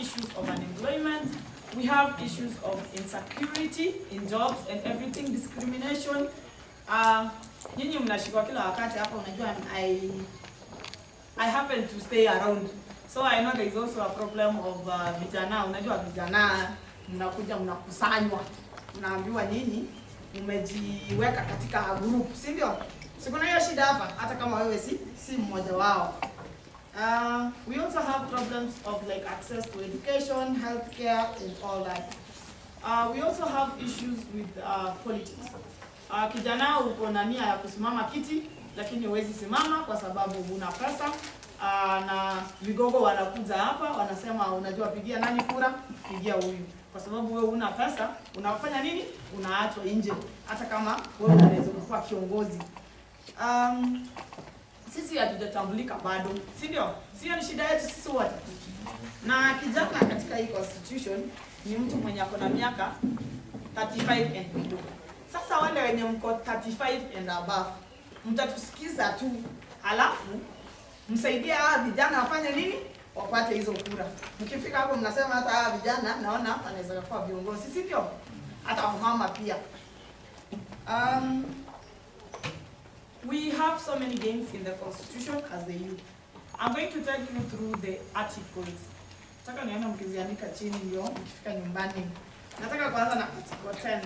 issues of unemployment. We have issues of insecurity in jobs and everything, discrimination. Nyinyi mnashikwa kila wakati hapa, unajua I happen to stay around. So I know there is also a problem of vijana. Unajua vijana mnakuja mnakusanywa. Mnaambiwa nini? Umejiweka katika group, si ndio? Sikuna hiyo shida hapa hata kama wewe si mmoja wao. We also have problems of like access to education, healthcare, and all that. We also have issues with politics. Kijana uko na nia ya kusimama kiti, lakini huwezi simama kwa sababu huna pesa. Na vigogo wanakuja hapa, wanasema unajua pigia nani kura? Pigia huyu. Kwa sababu wewe huna pesa, unafanya nini? Unaachwa nje. Hata kama wewe unaweza kuwa kiongozi. Sisi hatujatambulika bado, si ndio? Sio ni shida yetu sisi wote. Na kijana katika hii constitution ni mtu mwenye ako na miaka 35 and below. Sasa wale wenye mko 35 and above, mtatusikiza tu, halafu msaidie hawa vijana wafanye nini? Wapate hizo kura. Mkifika hapo mnasema hata hawa vijana naona wanaweza kuwa viongozi, si ndio? Hata mama pia. We have so many gains in the Constitution as the youth. I'm going to take you through the articles. Nataka nione mkiziandika chini ndio mkifika nyumbani. Nataka kuanza na article 10.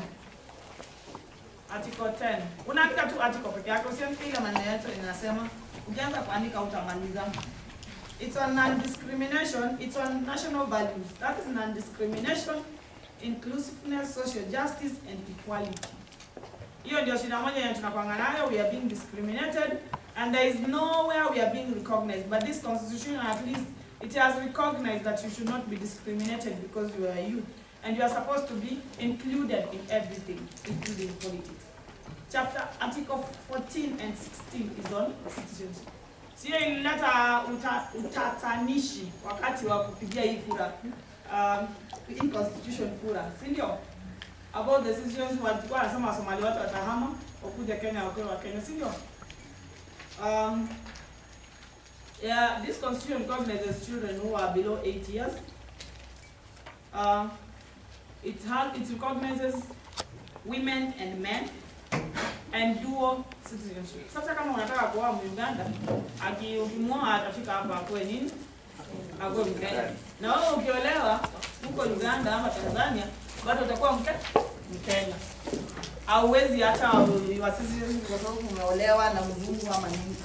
Article 10. Unaandika tu article peke yake, usiandike ile maneno yote inasema. Ukianza kuandika utamaliza. It's on non-discrimination, it's on national values. That is non-discrimination, inclusiveness, social justice, and equality. Hiyo ndio shida moja yenye tunakuanga nayo, we are being discriminated and there is nowhere we are being recognized. But this constitution, at least it has recognized that you should not be discriminated because you are a youth and you are supposed to be included in everything, including politics. Article 14 and 16 is on citizenship. Sio ilileta utatanishi wakati wa kupigia hii kura, hii constitution kura, si ndio? About the citizens walikuwa wanasema Somali watu watahama wakuja Kenya wakiwa Kenya, si ndio? Yeah, this constitution recognizes children who are below 8 years. It recognizes women and men and dual citizenship. Sasa kama unataka kuoa Muganda, ukimwoa atafika hapa kwa nini? Ako Mkenya. Na wewe ukiolewa huko Uganda ama Tanzania, bado utakuwa Mkenya. Hauwezi hata wasisi kwa sababu umeolewa na mzungu ama nini.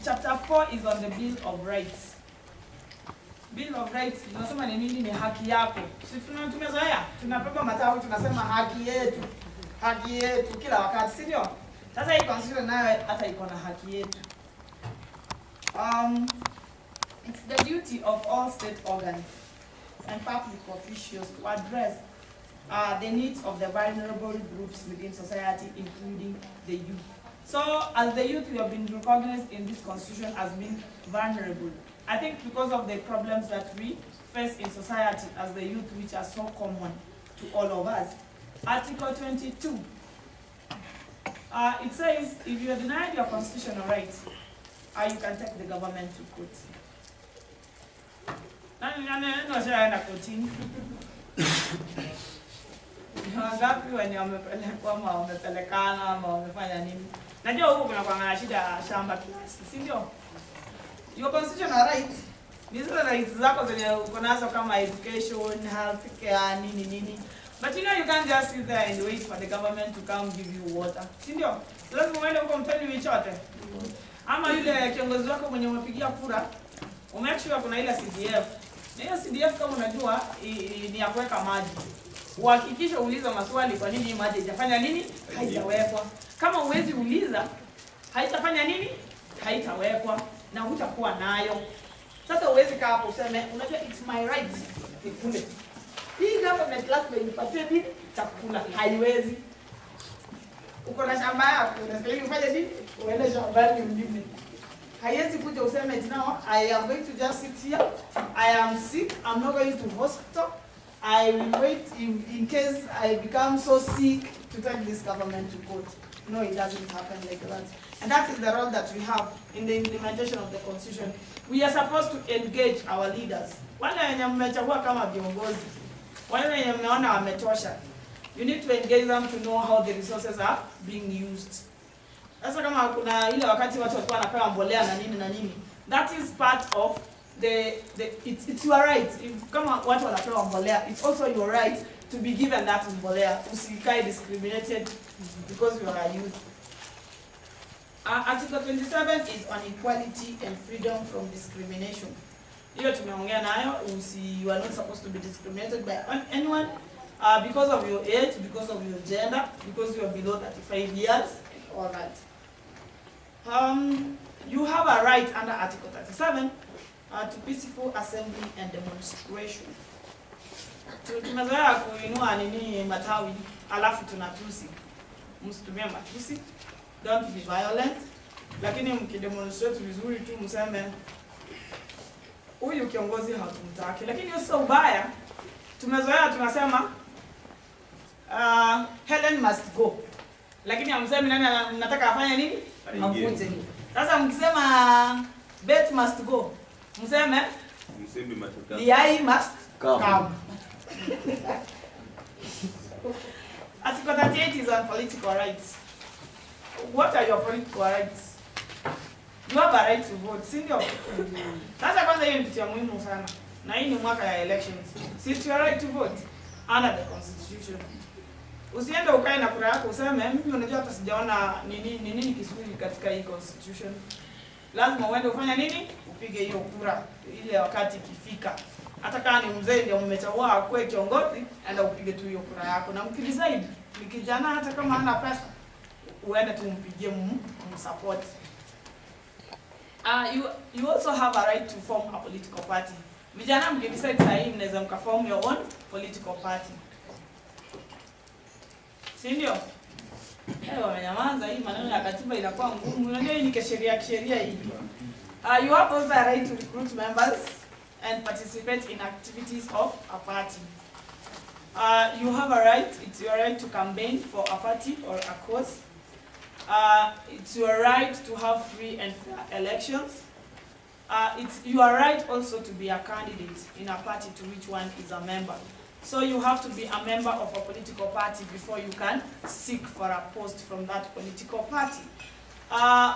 Chapter 4 is on the Bill of Rights. Bill of Rights inasema ni nini? Ni haki yako. Sisi tumezoea, tunapepa matawi tunasema haki yetu. Haki yetu kila wakati, si ndio? Sasa hii constitution nayo hata iko na haki yetu. It's the duty of all state organs and public officials to address the needs of the vulnerable groups within society, including the youth. So, as the youth, we have been recognized in this constitution as being vulnerable. I think because of the problems that we face in society as the youth, which are so common to all of us. Article 22. It says, if you are denied your constitutional rights, you can take the government to court. Wangapi wenye wamepelekwa ama wamepelekana ama wamefanya nini? Najua huko kuna kwa shida shamba kiasi, si ndio? Your constitutional rights, these rights zako zenye uko nazo kama education, healthcare, nini. But you know you can't just sit there and wait for the government to come give you water. Si ndio? Lazima uende huko mtani uichote. Ama yule kiongozi wako mwenye umepigia kura, umake sure kuna ile CDF. Na hiyo CDF kama unajua ni ya kuweka maji. Uhakikishe uliza maswali kwa nini maji haijafanya nini? Haijawekwa. Kama huwezi uliza, haitafanya nini? Haitawekwa na hutakuwa nayo. Sasa huwezi kaa hapo useme unajua it's my right nikule. Hii government lazima inipatie nini? Chakula. Haiwezi. Uko na shamba yako, unastahili ufanye nini? Uende shambani ulime. Haiwezi kuja useme now I am going to just sit here. I am sick. I'm not going to hospital. I will wait in case I become so sick to take this government to court. No, it doesn't happen like that. And that is the role that we have in the implementation of the Constitution. We are supposed to engage our leaders. Wale wenye mmechagua kama viongozi, wale wenye mmeona wametosha, you need to engage them to know how the resources are being used. Sasa kama kuna ile wakati watu walikuwa wanapewa mbolea na nini, that is part of it's your right. If kama watu wanapewa mbolea, it's also your right to be given that mbolea. Usikae discriminated because you are a youth. Article 27 is on equality and freedom from discrimination. Hiyo tumeongea nayo, you are not supposed to be discriminated by anyone because of your age, because of your gender, because you are below 35 years, all that. You have a right under Article 37 to peaceful assembly and demonstration. Tumezoea kuinua nini matawi, alafu tunatusi. Msitumie matusi. Don't be violent. Lakini mkidemonstrate vizuri tu mseme huyu kiongozi hatumtaki. Lakini hiyo sio ubaya. Tumezoea tunasema Helen must go. Lakini hamsemi nani mnataka afanye nini? Akuje. Sasa mkisema Beth must go, mseme matokeo. Yai must come. Article 38 is on political rights. What are your political rights? You have a right to vote, sindio? Sasa kwanza hiyo ni kitu ya muhimu sana. Na hii ni mwaka ya elections. It's your right to vote under the Constitution. Usiende ukae na kura yako useme mimi unajua hata sijaona nini kisuri katika hii Constitution. Lazima uende ufanye nini? Upige hiyo kura ile wakati ikifika. Hata kama ni mzee ndio mmechagua akue kiongozi, enda upige tu hiyo kura yako. Na mkidecide ni kijana hata kama hana pesa, uende tu mpigie msupport. You also have a right to form a political party. Vijana mkidecide sasa hivi mnaweza mkaform your own political party. Sindio? Wamenyamaza hii maneno ya katiba inakuwa ngumu. Unajua hii ni kisheria hii. You have also a right to recruit members and participate in activities of a party. You have a right, it's your right to campaign for a party or a cause. It's your right to have free and fair elections. It's your right also to be a candidate in a party to which one is a member. So you have to be a member of a political party before you can seek for a post from that political party.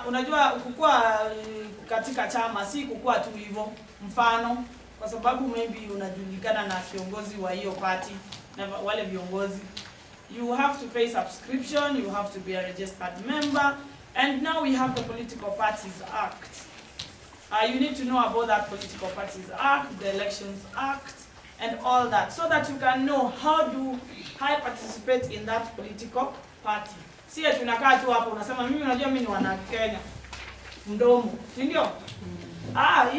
Unajua kukua katika chama si kukua tu hivyo. Mfano, kwa sababu maybe unajulikana na kiongozi wa hiyo party na wale viongozi. You have to pay subscription, you have to be a registered member, and now we have the Political Parties Act. You need to know about that Political Parties Act, the Elections Act, and all that, so that you can know how do I participate in that political party. Siye tunakaa tu hapo unasema mimi unajua mimi ni wana Kenya. Mdomo, si ndio?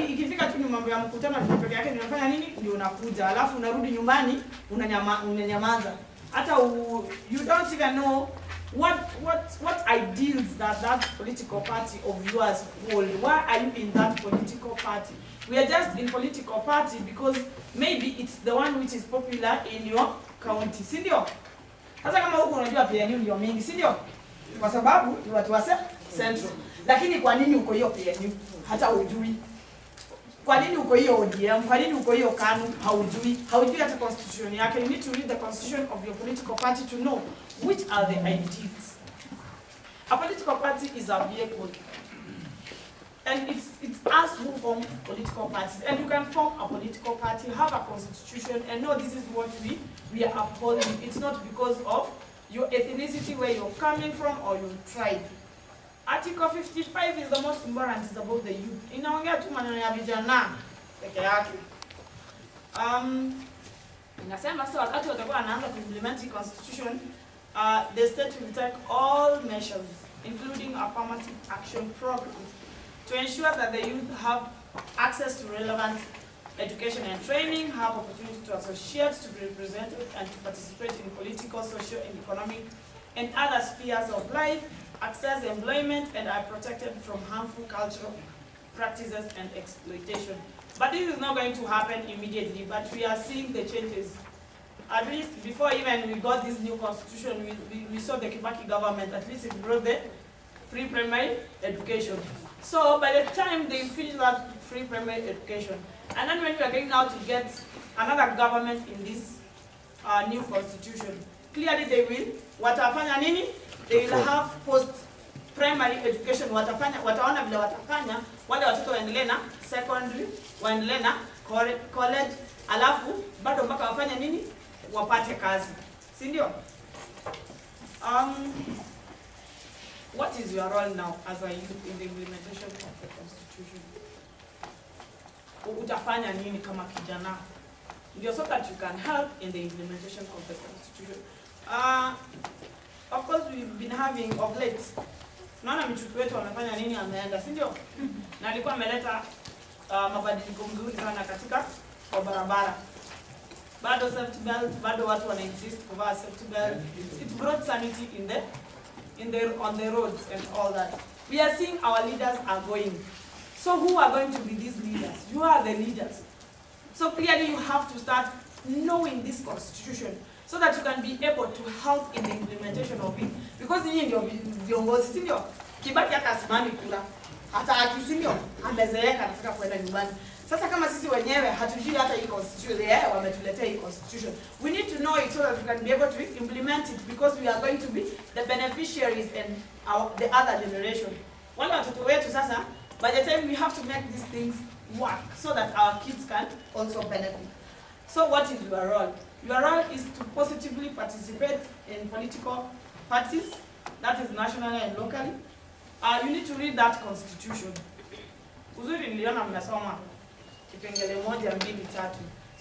Ikifika tu ni mambo ya mkutano tu peke yake ninafanya nini? Ndio unakuja. Alafu unarudi nyumbani unanyamaza. Hata you don't even know what ideals that political party of yours hold. Why are you in that political party? We are just in political party because maybe it's the one which is popular in your county. Si ndio? Sasa kama huko unajua PNU ndio mingi, si ndio? Kwa sababu ni watu wa Central. Lakini kwa nini uko hiyo PNU? Hata hujui. Kwa nini uko hiyo ODM? Kwa nini uko hiyo KANU? Haujui. Haujui hata constitution yake. You need to read the constitution of your political party to know which are the ideals. A political party is a vehicle. And it's us who form political parties. And you can form a political party, have a constitution, and know this is what we are upholding. It's not because of your ethnicity, where you're coming from, or your tribe. Article 55 is the most important, it's about the youth. Inaongea tu maneno ya vijana peke yake. Inasema sasa wakati watakuwa wanaanza kuimplement the constitution, the state will take all measures, including affirmative action programs, to ensure that the youth have access to relevant education and training, have opportunity to associate, to be represented, and to participate in political, social, and economic, and other spheres of life, access employment, and are protected from harmful cultural practices and exploitation. But this is not going to happen immediately, but we are seeing the changes. at least before even we got this new constitution, we saw the Kibaki government, at least it brought the free primary education. So by the time they finish that free primary education, and then when we are going now to get another government in this new constitution, clearly they will, watafanya nini? They will have post-primary education, wataona vile watafanya, wale watoto waendelee na secondary, waendelee na college, alafu bado mpaka wafanya nini? Wapate kazi. Si ndio? What is your role now as a youth in the implementation of the constitution? Utafanya nini kama kijana? Ndio, so that you can help in the implementation of the constitution. Of course we've been having of late. Naona michuki wetu wamefanya nini, ameenda, si ndio? Na alikuwa ameleta mabadiliko mzuri sana katika kwa barabara. Bado safety belt, bado watu wana insist kuvaa safety belt. It brought sanity on the roads and all that. We are seeing our leaders are going. So who are going to be these leaders? You are the leaders. So clearly you have to start knowing this constitution so that you can be able to help in the implementation of it. Because nyinyi ndio viongozi, si ndio? Kibaki hata asimami kula. Hata akisimio amezeeka anataka kwenda nyumbani. Sasa kama sisi wenyewe hatujui hata hii constitution, wametuletea hii constitution. We need to know it so that we can be able to implement it, because we are going to be the beneficiaries and the other generation. Wale watoto wetu sasa, by the time we have to make these things work so that our kids can also benefit. So what is your role? Your role is to positively participate in political parties, that is nationally and locally. You need to read that constitution. Uzuri niliona mnasoma kipengele 1, 2, 3.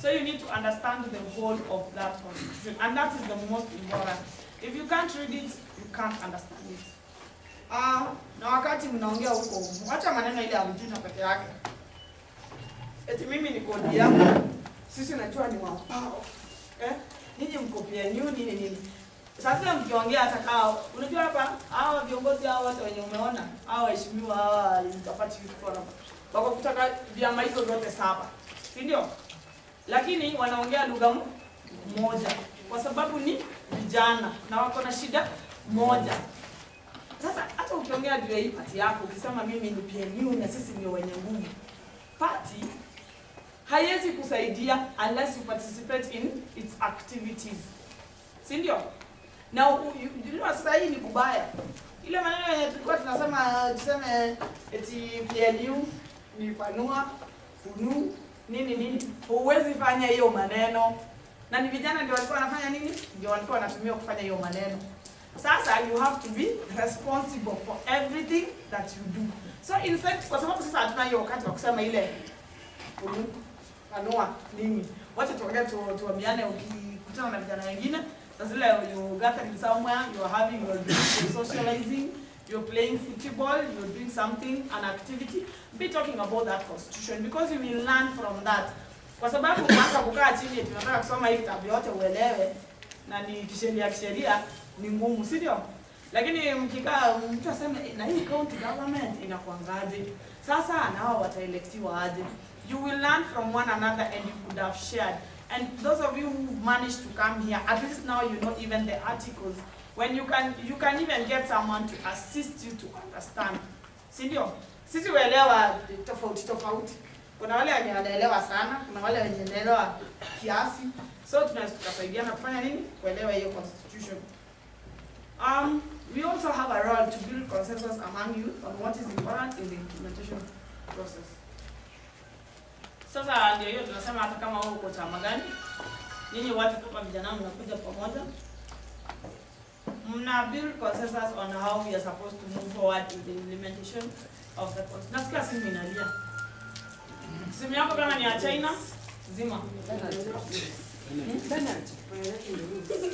So you need to understand the whole of that constitution, and that is the most important. If you can't read it, you can't understand it. Na wakati mnaongea huko, acha maneno ile ya mjina peke yake. Eti mimi ni kodi yangu. Sisi najua ni wapao. Ninyi mkopia nini. Sasa mkiongea hata kao, unajua hapa hao viongozi hao wote wenye umeona, hao waheshimiwa hawa mtapati vitu kwa hapa. Wako kutaka vyama hizo zote 7. Si ndio? Lakini wanaongea lugha moja kwa sababu ni vijana na wako na shida moja. Sasa hata ukiongea juu ya hii party yako, ukisema mimi ni PNU na sisi ni wenye nguvu, party haiwezi kusaidia unless you participate in its activities. Si ndio? Na sasa hii ni kubaya. Ile maneno yenye tulikuwa tunasema tuseme eti PNU ni panua, funu, nini. Huwezi fanya hiyo maneno. Na ni vijana ndio walikuwa wanafanya nini? Ndio walikuwa wanatumia kufanya hiyo maneno. Sasa you have to be responsible for everything that you do. So in fact, kwa sababu sasa hatuna hiyo wakati wa kusema ile funu, panua, nini. Wacha tuambiane ukikutana na vijana wengine. That's like you gathering somewhere, you're socializing, you're playing football, you're doing something, an activity. Be talking about that constitution, because you will learn from that. Kwa sababu kwanza kukaa chini tunataka kusoma hii kitabu yote uelewe na ni kisheria ni ngumu, si ndio? Lakini mkikaa mtu aseme na hii county government inakuangaje? Sasa nao wataelektiwa aje? You will learn from one another and you could have shared. And those of you who managed to come here, at least now you know even the articles. When you can even get someone to assist you to understand. Si ndio? Sisi uelewa tofauti. Kuna wale wenye wanaelewa sana, kuna wale wenye wanaelewa kiasi. So tunaweza tukasaidiana kufanya nini? Kuelewa hiyo constitution. We also have a role to build consensus among you on what is important in the implementation process. Sasa ndio hiyo tunasema hata kama wewe uko chama gani, nyinyi watu kama vijana mnakuja pamoja, mna build consensus on how we are supposed to move forward in the implementation of the constitution. Nasikia simu inalia. Simu yako kama ni ya China, zima.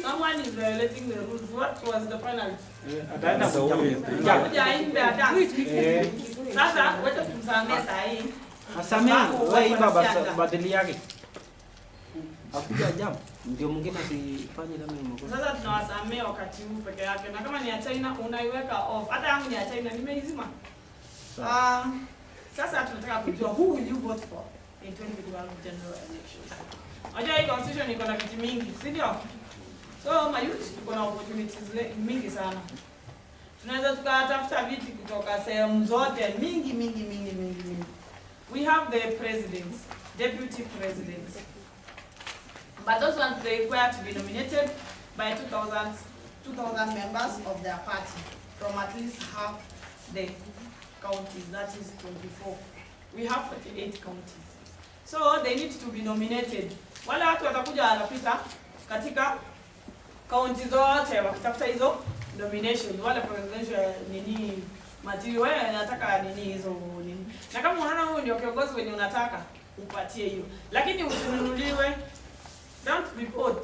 Someone is violating the rules. What was the penalty? Sasa wacha tumsamee saa hii. Asameni, wewe baba badili yake. Hakuja jamu. Ndio mwingine asifanye kama hiyo. Sasa tunawasamea wakati huu peke yake. Na kama ni ya China unaiweka off. Hata yangu ni ya China nimeizima. Sasa tunataka kujua who will you vote for in 2021 general elections. Unajua hii constitution iko na viti mingi, si ndio? So mayouth tuko na opportunities mingi sana. Tunaweza tukatafuta viti kutoka sehemu zote mingi. We have the presidents, deputy presidents. But those ones, they require to be nominated by 2,000 members of their party from at least half the counties, that is 24. We have 48 counties. So they need to be nominated. Wale watu watakuja wanapita katika county zote wakitafuta hizo nomination. Wale presidential nini material wewe nataka nini hizo nini. Na kama unaona wewe ndio kiongozi wenye unataka upatie hiyo. Lakini usinunuliwe. Don't be bored.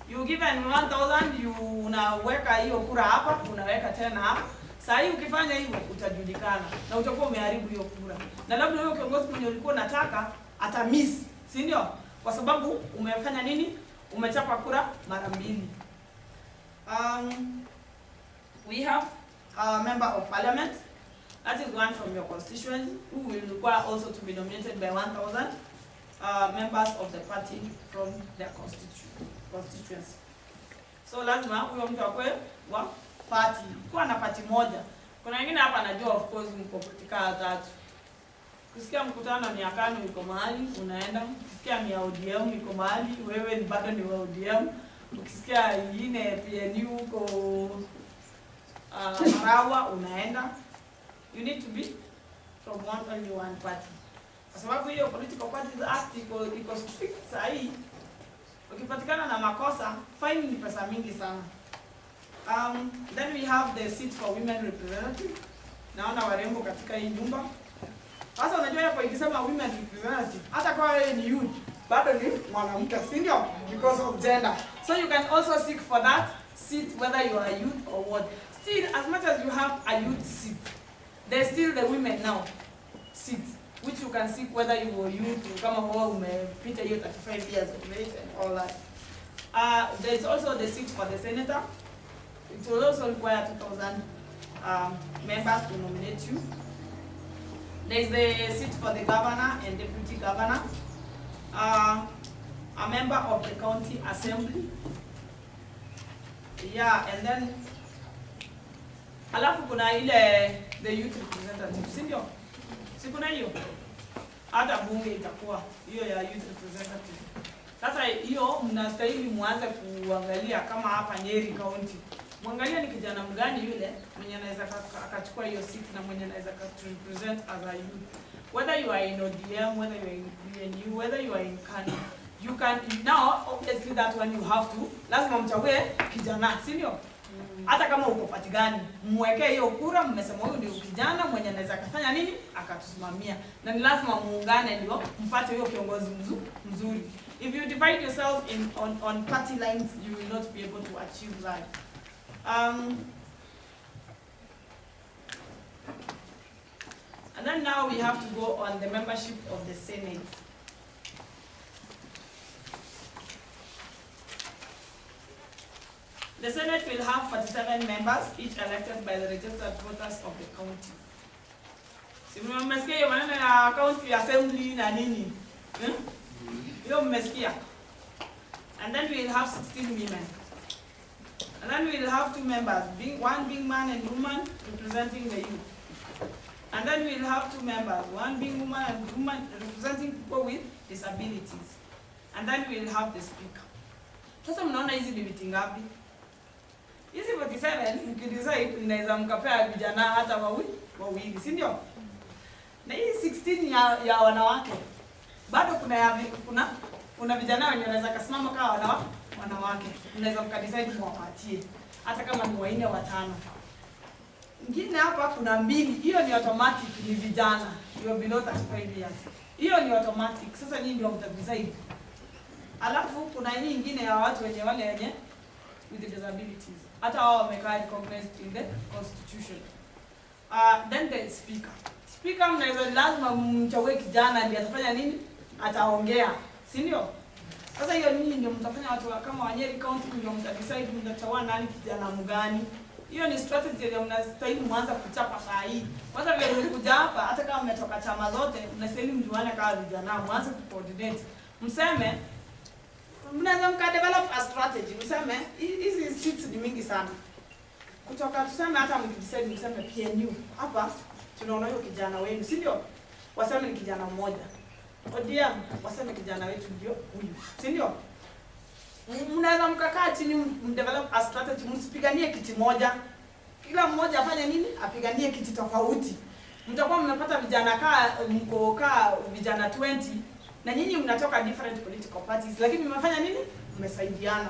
You given 1,000, you unaweka hiyo kura hapa, unaweka tena hapa. Sasa hii ukifanya hivyo utajulikana na utakuwa umeharibu hiyo kura. Na labda huyo kiongozi mwenye ulikuwa unataka ata miss, si ndio? Kwa sababu umefanya nini? Umechapa kura mara mbili. We have a member of parliament. That is one from your constituency who will require also to be nominated by 1,000 members of the party from their constituency. So lazima huyo mtu akwe wa party. Kwa na party moja. Kuna wengine hapa najua of course mko katika tatu. Kusikia mkutano ni akano iko mahali unaenda. Ukisikia ni ODM iko mahali wewe ni bado ni wa ODM. Ukisikia ingine PNU uko Marawa unaenda. You need to be from only one party. Kwa sababu hiyo Political Parties Act iko strict sahi. Ukipatikana na makosa, fine ni pesa mingi sana. Then we have the seat for women representative. Naona warembo katika hii nyumba. Sasa unajua hapo ikisema women representative, hata kwa wewe ni youth, bado ni mwanamke, si ndio? Because of gender. So you can also seek for that seat whether you are a youth or what. Still, as much as you have a youth seat, there's still the women now seat, which you can seek whether you were youth, kama wewe umepita hiyo 35 years of age and all that. There's also the seat for the senator. It will also require 2,000 members to nominate you. There's the seat for the governor and deputy governor. A member of the county assembly. Yeah, and then alafu kuna ile the youth representative, si ndio? Si kuna hiyo? Hata bunge itakuwa hiyo ya youth representative. Sasa hiyo mnastahili muanze kuangalia kama hapa Nyeri County. Muangalia ni kijana mgani yule mwenye anaweza akachukua hiyo seat na mwenye anaweza represent as a youth. Whether you are in ODM, whether you are in PNU, whether you are in KANU, you can now obviously that one you have to lazima mchague kijana, si ndio? Hata kama uko party gani, mwekee hiyo kura, mmesema huyu ndio kijana mwenye anaweza kufanya nini akatusimamia. Na ni lazima muungane ndio mpate hiyo kiongozi mzuri. If you divide yourself on party lines, you will not be able to achieve that. And then now we have to go on the membership of the Senate. The Senate will have 47 members, each elected by the registered voters of the county. Si mmesikia hiyo maneno ya county assembly na nini? Hiyo mmesikia? And then we will have 16 women. And then we will have 2 members, one being man and woman representing the youth. And then we will have 2 members, one being woman and woman representing people with disabilities. And then we will have the speaker. Sasa mnaona hizi ni viti ngapi? Hizi 47 mkidecide mnaweza mkapea vijana hata wawili, si ndio? Na hii 16 ya wanawake. Bado kuna vijana wenye wanaweza kasimama kama wanawake. Mnaweza mkadecide mwapatie hata kama ni 4 au 5. Ngine hapa kuna 2, hiyo ni automatic, ni vijana. You below 35 years. Hiyo ni automatic. Sasa nyinyi ndio mtadecide. Alafu kuna hii nyingine ya watu wenye with disabilities. Hata wao wamekaa recognized in the Constitution. Then the speaker. Speaker mnaweza lazima mchague kijana ndiye atafanya nini? Ataongea, si ndio? Sasa hiyo nyinyi ndio mtafanya watu kama Nyeri County ndio mtadecide mtachagua nani kijana mgani. Hiyo ni strategy ile mnastahili mwanza kuchapa saa hii. Kwanza vile mlikuja hapa hata kama mmetoka chama zote mnastahili mjuane kama vijana mwanze kucoordinate. Mseme mnaweza mkadevelop a strategy, mseme hizi seats ni mingi sana. Kutoka tuseme hata mkidecide mseme PNU. Hapa tunaona hiyo kijana wenu, si ndio? Waseme ni kijana mmoja. ODM waseme kijana wetu ndio huyu. Si ndio? Mnaweza mkakaa chini mdevelop a strategy, msipiganie kiti moja. Kila mmoja afanye nini? Apiganie kiti tofauti. Mtakuwa mmepata vijana vijana 20 na nyinyi mnatoka different political parties, lakini mmefanya nini? Mmesaidiana.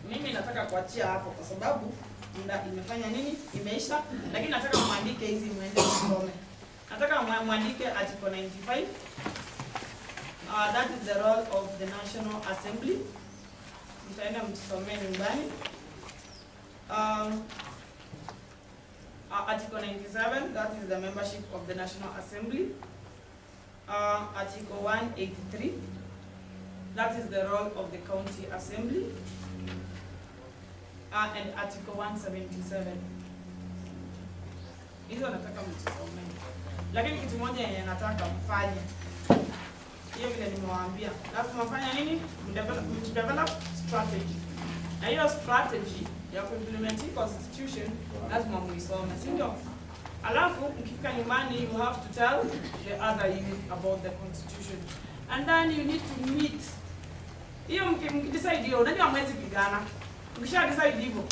Mimi nataka kuachia hapo kwa sababu muda imefanya nini? Imeisha, lakini nataka muandike hizi muende kusome. Nataka muandike article 95. That is the role of the National Assembly. Mtaenda mtusomee nyumbani. Article 97, that is the membership of the National Assembly. Article 183, that is the role of the County Assembly. And Article 177. Hizo nataka mtusomee. Lakini kitu moja yenye nataka mfanye, hiyo vile nimewaambia, lazima mfanye nini? Develop strategy. Na hiyo strategy ya kuimplement constitution lazima muisome, si ndio? Alafu mkifika nyumbani, you have to tell the other youth about the constitution, and then you need to meet. Hiyo mkidecide hiyo, unajua mwezi pigana. Mkisha decide hivyo,